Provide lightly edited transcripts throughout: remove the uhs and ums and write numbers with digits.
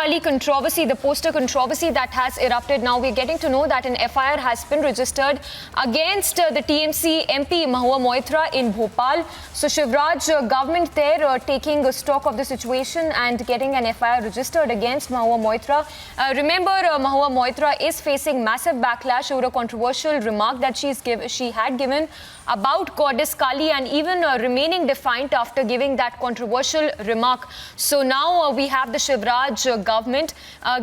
Kaali controversy, the poster controversy that has erupted now, we're getting to know that an FIR has been registered against the TMC MP Mahua Moitra in Bhopal. So Shivraj government there taking stock of the situation and getting an FIR registered against Mahua Moitra. Remember, Mahua Moitra is facing massive backlash over a controversial remark that she had given about goddess Kaali, and even remaining defiant after giving that controversial remark. So now we have the Shivraj government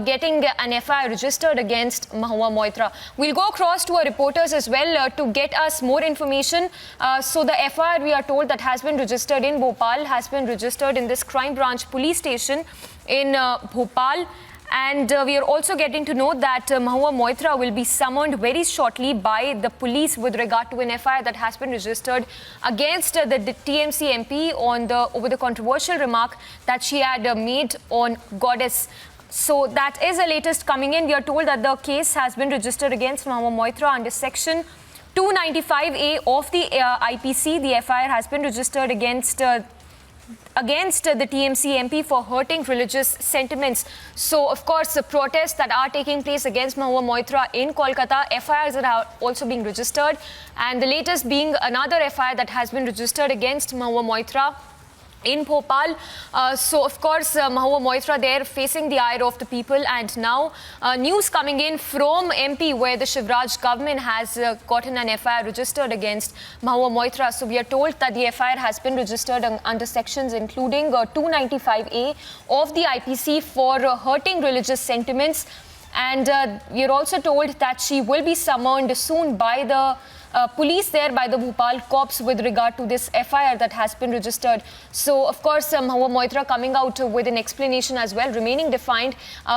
getting an FIR registered against Mahua Moitra. We'll go across to our reporters as well to get us more information. So the FIR, we are told, that has been registered in Bhopal has been registered in this crime branch police station in Bhopal. And we are also getting to know that Mahua Moitra will be summoned very shortly by the police with regard to an FIR that has been registered against the TMC MP over the controversial remark that she had made on goddess. So that is the latest coming in. We are told that the case has been registered against Mahua Moitra under section 295A of the IPC. The FIR has been registered against the TMC MP for hurting religious sentiments. So, of course, the protests that are taking place against Mahua Moitra in Kolkata, FIRs that are also being registered, and the latest being another FIR that has been registered against Mahua Moitra in Bhopal. So, of course, Mahua Moitra there facing the ire of the people, and now news coming in from MP where the Shivraj government has gotten an FIR registered against Mahua Moitra. So, we are told that the FIR has been registered under sections including 295A of the IPC for hurting religious sentiments. And we are also told that she will be summoned soon by the police there, by the Bhopal cops, with regard to this FIR that has been registered. So, of course, Mahua Moitra coming out with an explanation as well, remaining defiant,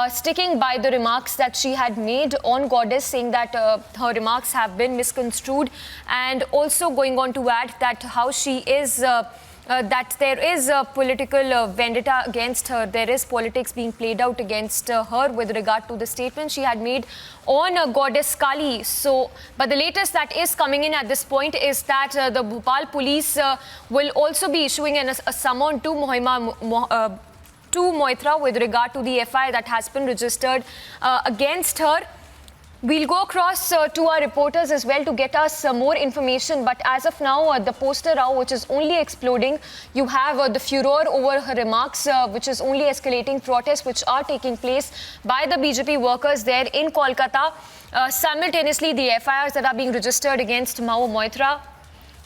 sticking by the remarks that she had made on goddess, saying that her remarks have been misconstrued, and also going on to add that how she is that there is a political vendetta against her. There is politics being played out against her with regard to the statement she had made on goddess Kaali. So, but the latest that is coming in at this point is that the Bhopal police will also be issuing a summon to Moitra with regard to the FIR that has been registered against her. We'll go across to our reporters as well to get us more information. But as of now, the poster row, which is only exploding, you have the furor over her remarks, which is only escalating, protests which are taking place by the BJP workers there in Kolkata. Simultaneously, the FIRs that are being registered against Mahua Moitra.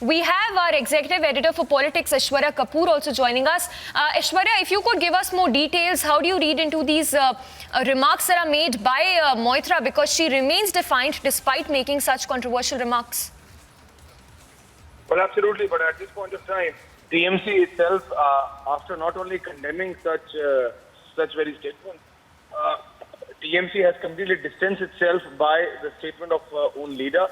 We have our executive editor for politics, Aishwarya Kapoor, also joining us. Aishwarya, if you could give us more details, how do you read into these remarks that are made by Moitra, because she remains defiant despite making such controversial remarks? Well, absolutely. But at this point of time, TMC itself, after not only condemning such very statements, TMC has completely distanced itself by the statement of own leader.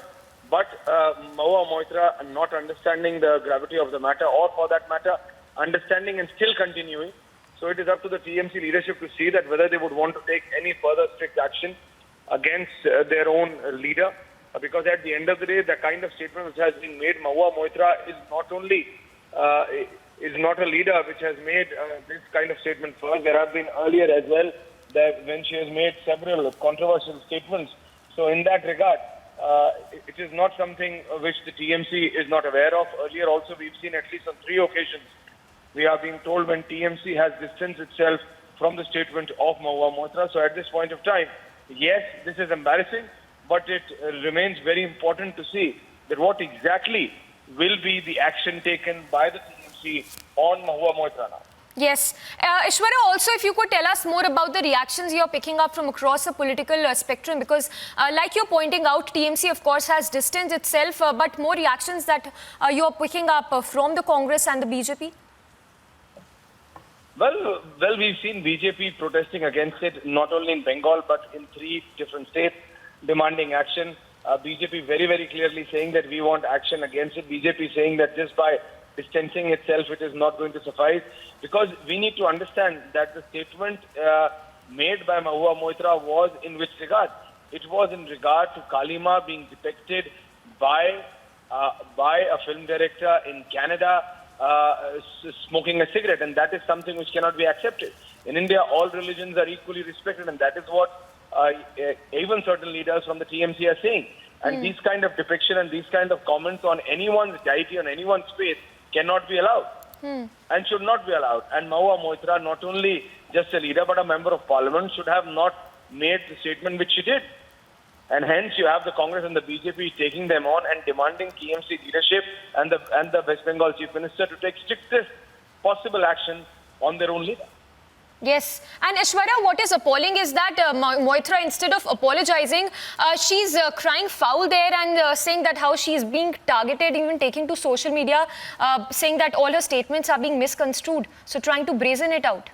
But Mahua Moitra not understanding the gravity of the matter, or for that matter, understanding and still continuing. So it is up to the TMC leadership to see that whether they would want to take any further strict action against their own leader. Because at the end of the day, the kind of statement which has been made, Mahua Moitra is not only is not a leader which has made this kind of statement first. There have been earlier as well that when she has made several controversial statements. So in that regard, it is not something which the TMC is not aware of. Earlier also we've seen at least on 3 occasions we are being told when TMC has distanced itself from the statement of Mahua Moitra. So at this point of time, yes, this is embarrassing, but it remains very important to see that what exactly will be the action taken by the TMC on Mahua Moitra now. Yes. Aishwarya, also if you could tell us more about the reactions you're picking up from across the political spectrum, because like you're pointing out, TMC of course has distanced itself, but more reactions that you're picking up from the Congress and the BJP? Well, we've seen BJP protesting against it, not only in Bengal, but in 3 different states, demanding action. BJP very, very clearly saying that we want action against it. BJP saying that just by distancing itself, it is not going to suffice. Because we need to understand that the statement made by Mahua Moitra was in which regard? It was in regard to Kaali Ma being depicted by a film director in Canada smoking a cigarette, and that is something which cannot be accepted. In India, all religions are equally respected, and that is what even certain leaders from the TMC are saying. And these kind of depiction and these kind of comments on anyone's deity, on anyone's faith, cannot be allowed and should not be allowed. And Mahua Moitra, not only just a leader but a member of parliament, should have not made the statement which she did. And hence you have the Congress and the BJP taking them on and demanding TMC leadership and the West Bengal Chief Minister to take strictest possible action on their own leader. Yes, and Aishwarya, what is appalling is that Moitra, instead of apologizing, she's crying foul there and saying that how she's being targeted, even taking to social media, saying that all her statements are being misconstrued. So trying to brazen it out.